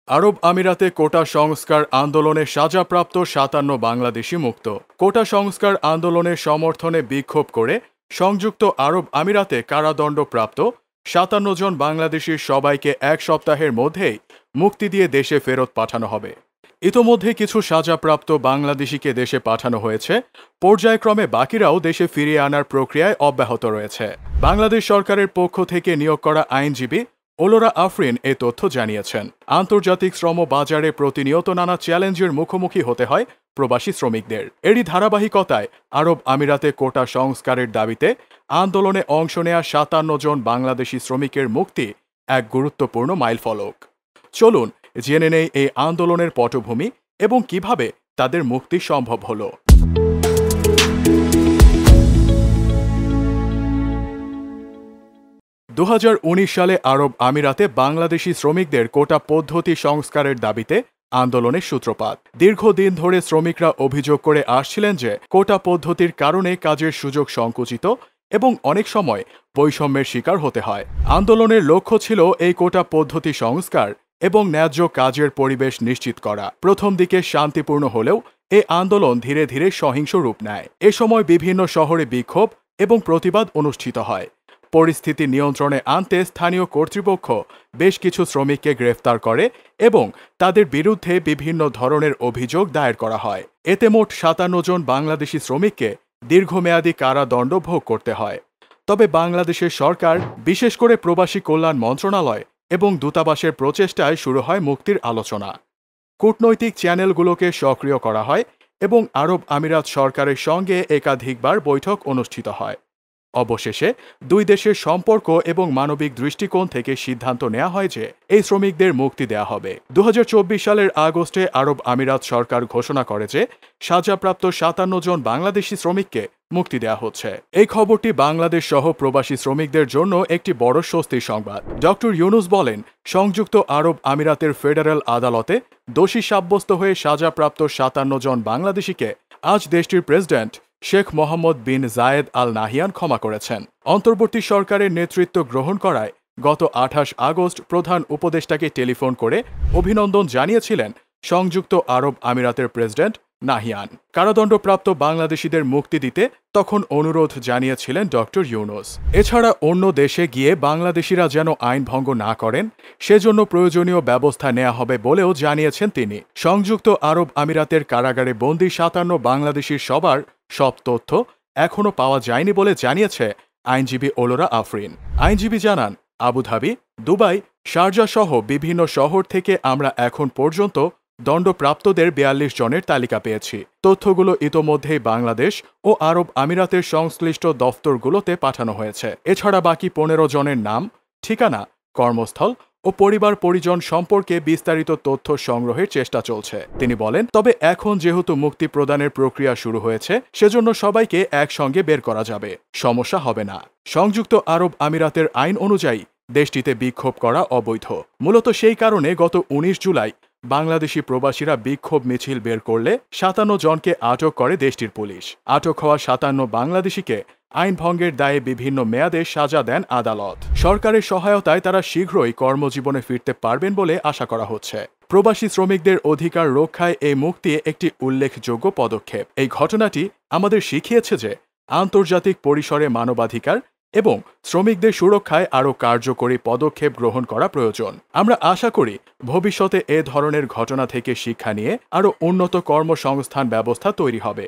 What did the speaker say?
আরব আমিরাতে কোটা সংস্কার আন্দোলনে সাজাপ্রাপ্ত ৫৭ বাংলাদেশি মুক্ত। কোটা সংস্কার আন্দোলনের সমর্থনে বিক্ষোভ করে সংযুক্ত আরব আমিরাতে কারাদণ্ডপ্রাপ্ত ৫৭ জন বাংলাদেশির সবাইকে এক সপ্তাহের মধ্যেই মুক্তি দিয়ে দেশে ফেরত পাঠানো হবে। ইতোমধ্যে কিছু সাজাপ্রাপ্ত বাংলাদেশিকে দেশে পাঠানো হয়েছে, পর্যায়ক্রমে বাকিরাও দেশে ফিরিয়ে আনার প্রক্রিয়ায় অব্যাহত রয়েছে। বাংলাদেশ সরকারের পক্ষ থেকে নিয়োগ করা আইনজীবী ওলোরা আফরিন এ তথ্য জানিয়েছেন। আন্তর্জাতিক শ্রম বাজারে প্রতিনিয়ত নানা চ্যালেঞ্জের মুখোমুখি হতে হয় প্রবাসী শ্রমিকদের। এরই ধারাবাহিকতায় আরব আমিরাতে কোটা সংস্কারের দাবিতে আন্দোলনে অংশ নেয়া ৫৭ জন বাংলাদেশি শ্রমিকের মুক্তি এক গুরুত্বপূর্ণ মাইলফলক। চলুন জেনে নেই এই আন্দোলনের পটভূমি এবং কিভাবে তাদের মুক্তি সম্ভব হলো। ২০১৯ সালে আরব আমিরাতে বাংলাদেশি শ্রমিকদের কোটা পদ্ধতি সংস্কারের দাবিতে আন্দোলনের সূত্রপাত। দীর্ঘদিন ধরে শ্রমিকরা অভিযোগ করে আসছিলেন যে কোটা পদ্ধতির কারণে কাজের সুযোগ সংকুচিত এবং অনেক সময় বৈষম্যের শিকার হতে হয়। আন্দোলনের লক্ষ্য ছিল এই কোটা পদ্ধতি সংস্কার এবং ন্যায্য কাজের পরিবেশ নিশ্চিত করা। প্রথম দিকে শান্তিপূর্ণ হলেও এই আন্দোলন ধীরে ধীরে সহিংস রূপ নেয়। এ সময় বিভিন্ন শহরে বিক্ষোভ এবং প্রতিবাদ অনুষ্ঠিত হয়। পরিস্থিতি নিয়ন্ত্রণে আনতে স্থানীয় কর্তৃপক্ষ বেশ কিছু শ্রমিককে গ্রেফতার করে এবং তাদের বিরুদ্ধে বিভিন্ন ধরনের অভিযোগ দায়ের করা হয়। এতে মোট ৫৭ জন বাংলাদেশি শ্রমিককে দীর্ঘমেয়াদী কারাদণ্ড ভোগ করতে হয়। তবে বাংলাদেশের সরকার, বিশেষ করে প্রবাসী কল্যাণ মন্ত্রণালয় এবং দূতাবাসের প্রচেষ্টায় শুরু হয় মুক্তির আলোচনা। কূটনৈতিক চ্যানেলগুলোকে সক্রিয় করা হয় এবং আরব আমিরাত সরকারের সঙ্গে একাধিকবার বৈঠক অনুষ্ঠিত হয়। অবশেষে দুই দেশের সম্পর্ক এবং মানবিক দৃষ্টিকোণ থেকে সিদ্ধান্ত নেওয়া হয় যে এই শ্রমিকদের মুক্তি দেওয়া হবে। ২০২৪ সালের আগস্টে আরব আমিরাত সরকার ঘোষণা করে যে সাজাপ্রাপ্ত ৫৭ জন বাংলাদেশি শ্রমিককে মুক্তি দেওয়া হচ্ছে। এই খবরটি বাংলাদেশ সহ প্রবাসী শ্রমিকদের জন্য একটি বড় স্বস্তির সংবাদ। ডক্টর ইউনুস বলেন, সংযুক্ত আরব আমিরাতের ফেডারেল আদালতে দোষী সাব্যস্ত হয়ে সাজাপ্রাপ্ত ৫৭ জন বাংলাদেশিকে আজ দেশটির প্রেসিডেন্ট শেখ মোহাম্মদ বিন জায়েদ আল নাহিয়ান ক্ষমা করেছেন। অন্তর্বর্তী সরকারের নেতৃত্ব গ্রহণ করায় গত ২৮ আগস্ট প্রধান উপদেষ্টাকে টেলিফোন করে অভিনন্দন জানিয়েছিলেন সংযুক্ত আরব আমিরাতের প্রেসিডেন্ট নাহিয়ান। কারাদণ্ডপ্রাপ্ত বাংলাদেশিদের মুক্তি দিতে তখন অনুরোধ জানিয়েছিলেন ডক্টর ইউনুস। এছাড়া অন্য দেশে গিয়ে বাংলাদেশিরা যেন আইন ভঙ্গ না করেন সেজন্য প্রয়োজনীয় ব্যবস্থা নেওয়া হবে বলেও জানিয়েছেন তিনি। সংযুক্ত আরব আমিরাতের কারাগারে বন্দী ৫৭ বাংলাদেশির সব তথ্য এখনও পাওয়া যায়নি বলে জানিয়েছে আইনজীবী ওলোরা আফরিন। আইনজীবী জানান, আবুধাবি, দুবাই, শারজাহ সহ বিভিন্ন শহর থেকে আমরা এখন পর্যন্ত দণ্ডপ্রাপ্তদের ৪২ জনের তালিকা পেয়েছি। তথ্যগুলো ইতোমধ্যেই বাংলাদেশ ও আরব আমিরাতের সংশ্লিষ্ট দফতরগুলোতে পাঠানো হয়েছে। এছাড়া বাকি ১৫ জনের নাম, ঠিকানা, কর্মস্থল ও পরিবার পরিজন সম্পর্কে বিস্তারিত তথ্য সংগ্রহের চেষ্টা চলছে। তিনি বলেন, তবে এখন যেহেতু মুক্তি প্রদানের প্রক্রিয়া শুরু হয়েছে সেজন্য সবাইকে একসঙ্গে বের করা যাবে, সমস্যা হবে না। সংযুক্ত আরব আমিরাতের আইন অনুযায়ী দেশটিতে বিক্ষোভ করা অবৈধ। মূলত সেই কারণে গত ১৯ জুলাই বাংলাদেশি প্রবাসীরা বিক্ষোভ মিছিল বের করলে ৫৭ জনকে আটক করে দেশটির পুলিশ। আটক হওয়া ৫৭ বাংলাদেশিকে আইন ভঙ্গের দায়ে বিভিন্ন মেয়াদে সাজা দেন আদালত। সরকারের সহায়তায় তারা শীঘ্রই কর্মজীবনে ফিরতে পারবেন বলে আশা করা হচ্ছে। প্রবাসী শ্রমিকদের অধিকার রক্ষায় এই মুক্তি একটি উল্লেখযোগ্য পদক্ষেপ। এই ঘটনাটি আমাদের শিখিয়েছে যে আন্তর্জাতিক পরিসরে মানবাধিকার এবং শ্রমিকদের সুরক্ষায় আরও কার্যকরী পদক্ষেপ গ্রহণ করা প্রয়োজন। আমরা আশা করি ভবিষ্যতে এ ধরনের ঘটনা থেকে শিক্ষা নিয়ে আরও উন্নত কর্মসংস্থান ব্যবস্থা তৈরি হবে।